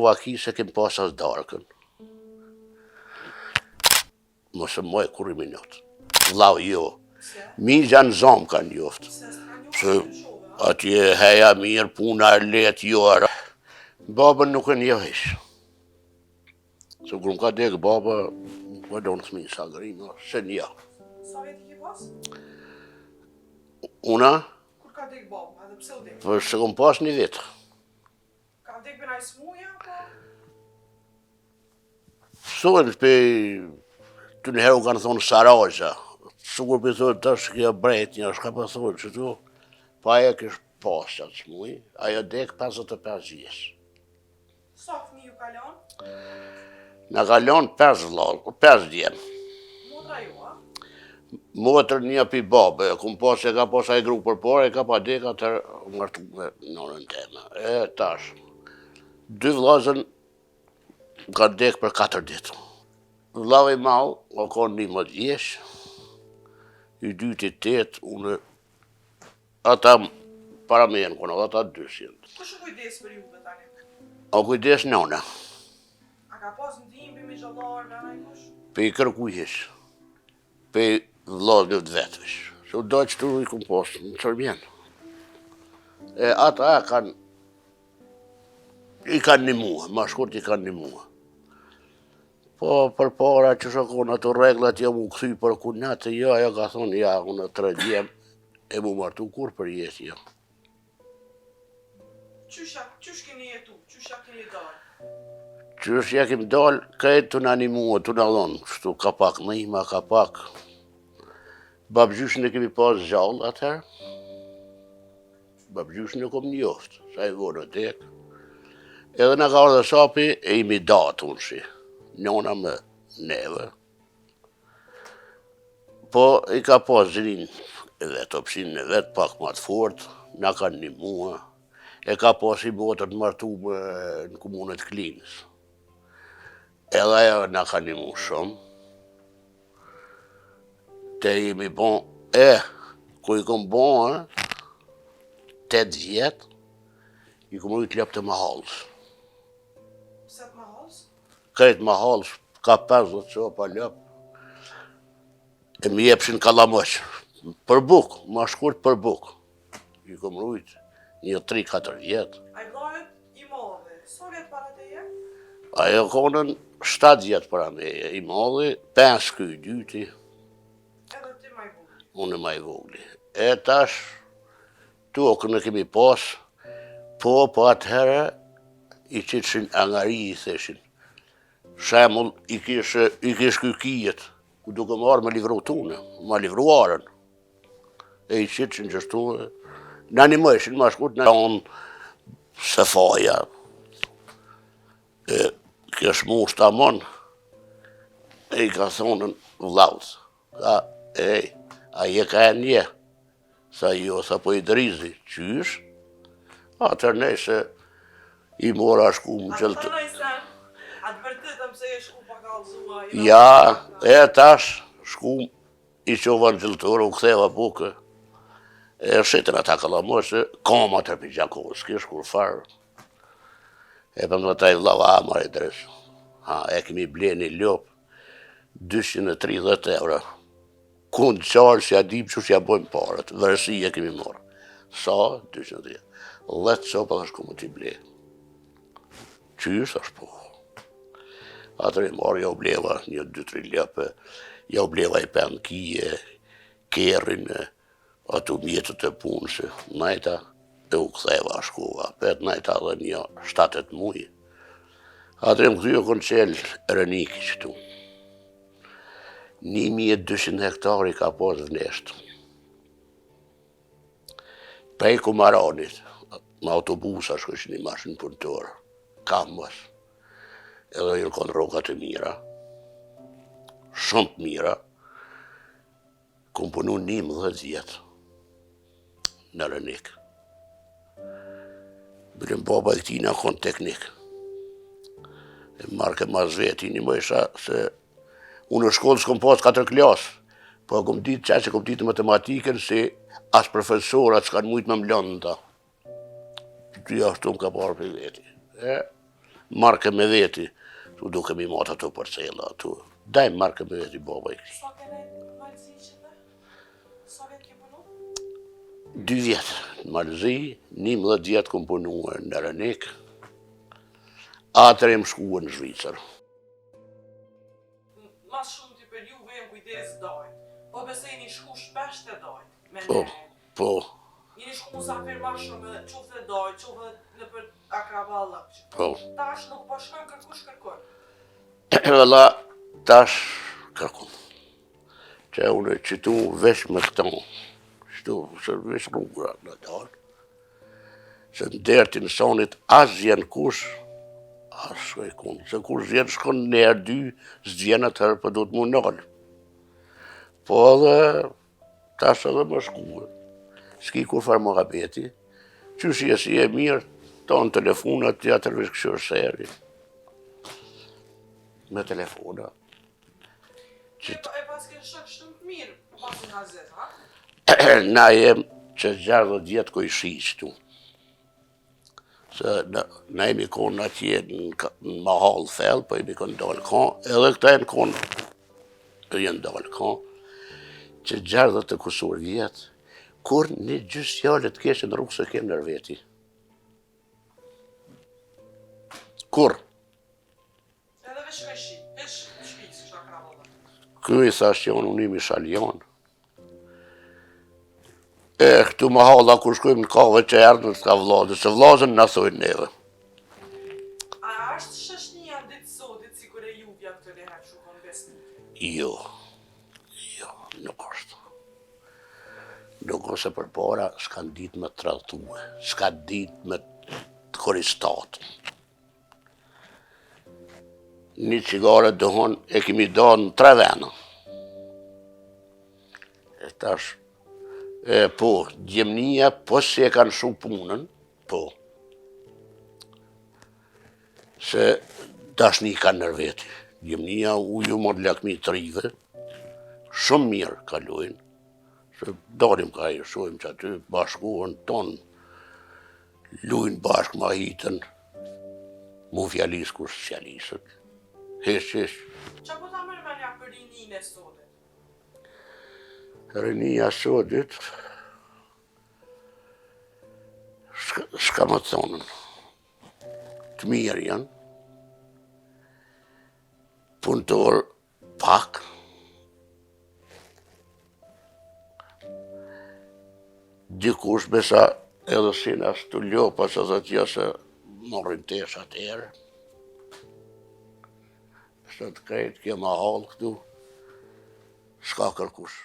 Slovaki se kem pas as darkën. Mos e moj kur i minut. Vlau jo. Mi gjanë zomë kanë joftë. Se atje heja mirë, puna e letë jo ara. Babën nuk e një hesh. Se kur më ka dekë baba, më do në thmi sa gërinë, se një. Sa veti ke pas? Una? Kur ka dekë baba, edhe pse u dekë? Për se kom pas një vetë. Ka dekë me naj smuja, po? Sot për të njëherë u kanë thonë Saraja. Sukur për thonë tash kja brejt një, shka për thonë që tu, pa e kësh pas qatë smuj, ajo dekë 55 vjeç. Sa fëmi ju kalon? Në kalon 5 djemë. Motra ju, a? Motër një pi babë, kum pas e ka pas aj grupë për pare, e ka pa dekë atër mërtu me nonën teme. E tash, 2 vllazën ka dekë për 4 ditë. Vllau i mau, o ka 11 vjeç, i dyti 8, unë, ata para me jenë kona, ata 200. Kush u kujdes për juve tani? O kujdes nona, A ka pas ndihmë me xhallar nga ai kush? pe i kërkujës, pe i vllazëve të vetësh. Se u do që tu i kum pas, në Serbien. E ata i kanë një muë, ma shkurt i kanë një muë. Po për para që shakon ato reglat jam u këthy për kunat, jo, ajo ka thonë, ja, unë 3 djem e mu martu kur për jetë, jo. Qysh keni jetu? Qysh keni dalë? Qysh ja kem dalë, këtë të në animua, të në dhonë, kështu ka pak mëjma, ka pak. Babgjyshën e kemi pas gjallë atëherë. Babgjyshën e kom njoftë, sa i vonë dekë. Edhe në ka ardhe sapi e imi datë unë shi. Njona me neve. Po i ka pas zrin e vetë, opshin e vetë, pak ma të fort, na kanë një mua. E ka pas i botër të martu në komunët Klinës. Edhe ajo na ka një mua shumë. Te jemi bon, ku i kom bon, 8 vjetë, i kom rujt lep të mahalës. Pse të mahalës? Këtë mahalës, ka 50 qopa lep. E mi jepshin kalamësh. Për buk, ma shkurt për buk. I kom rujt një 3-4 vjetë. A i vlajet i madhe, sa vjetë para teje? Ajo konën 7 vjetë para meje. I madhe, 5 këj dyti. Edhe ti ma i vogli. Unë ma i vogli. E tash, tokën e kemi pas, po atëherë, i qitëshin angari i theshin. Shemull, i kish kykijet, ku duke marrë me livru tune, ma livru arën. E i qitëshin gjështu, në animëshin, ma shkurt në onë se faja. E kesh mu shtamon, e i ka thonën vlaut. A je ka e nje? Sa jo, sa po i drizi, qysh? Atër nej se i mora shku më gjëllë. Atë vërtetëm se e shku pa kalzua. Ja, e tash, shku i qova në gjëllëtorë, u ktheva buke. E shqetën ata kalamosë, koma të për Gjakovës, kish kur farë. E për më taj vlava amar e dresë. E kemi ble një lopë, 230 euro. Kundë qarë që ja dim që ja bojmë parët, vërësi e kemi morë. Sa? 230. 10 qopa dhe shku më t'i ble. Qysh është po? Atër e marë, ja u bleva 1-2-3 lëpe, ja u bleva i pen kije, kerrin, ato mjetët e punëse, najta, e u ktheva shkova, pet najta dhe një 7-8 muj. Atër e më këthy e konë qelë rëniki qëtu. 1200 hektari ka pas vneshtë. Prej Kumaranit, me autobusa shkëshin i mashin punëtorë, kambas. Edhe i konë rokat e mira, shumë të mira, kom punu 11 vjetë në rënik. Bëllëm baba e këtina konë teknik. E marrë ke mas veti një mëjsha se unë në shkollë s'kom pas 4 klasë, po kom ditë që kom ditë matematikën se as profesorat s'kanë mujtë me më lënë ta. Ty ashtu më ka parë për veti. marke me veti, tu duke mi matë ato parcela ato. Dajmë marke me veti baba i këti. Sa kene malëzi që të? Sa vetë ke punu? 2 vjetë në Malëzi, 11 vjetë kom punuar në Renik, atër e më shkua në Zvicër. Mas shumë t'i për juve e në kujdes dajt. Po besej një shku shpesh të dajt. Me Po, nërë. po, Një shku musafir ma shumë edhe qoftë dhe dajt, qoftë dhe në për akraba lëqë. po. Tash nuk po shkojnë kërkush kërkon. Valla, tash kërkun. Që unë qitu vesh me këto, shtu, se vesh rrugra në dalë. Se në dertin sonit as jenë kush, as shkoj kun. Se kush jenë shkon në herë 2, s'gjenë atëherë për do të mu nalë. Po edhe, tash edhe më shkuë. S'ki kur farë më gabeti. Qysh je si e mirë, ta në telefonat, tjetër vesh këshër seri. Me telefona. E pas ke shok shumë të mirë, pas në hazet, ha? Na jem që 60 vjetë ko i shiqë tu. Se na jemi konë atje në mahal thellë, po jemi konë dalë kanë, edhe këta jenë konë, jenë dalë kanë, që 60 të kusur vjetë, kur një gjysë fjallë të keshe në rrugë se kemë nër veti. Kur? Edhe vesh me shi, vesh shpicë kështë akraba lëqë. Këj i thash që unë imi shaljon. Këtu më halla kur shkojmë në kave që erdhën s'ka vlazë, se vlazën në thojnë neve. A është shëshnia ditë sotit si kur e juvja këtë leher që konë besni? Jo, nuk është. Nuk ose për para s'kan dit me tradhtue, s'ka dit me të koristatën. Një cigare dëhon e kemi da në 3 vena. E tash, po, gjemnia, po se e kanë shumë punën, po. Se dashni kanë nër veti. Gjemnia uju më lakmi të rive, shumë mirë kalojnë. Se dalim ka i shojmë që aty bashkuën tonë, lujnë bashkë ma hitën, mu fjalis kur s'fjalisët. Hesh. Qa po ta mërë me një për rinin e sotit? Rinia sodit, s'ka më thonën, të mirë janë, punëtor pak, dikush besa edhe si në ashtu ljopas edhe tja se morrin tesh atëherë. Se të krejt kje ma halë këtu, s'ka kërkush.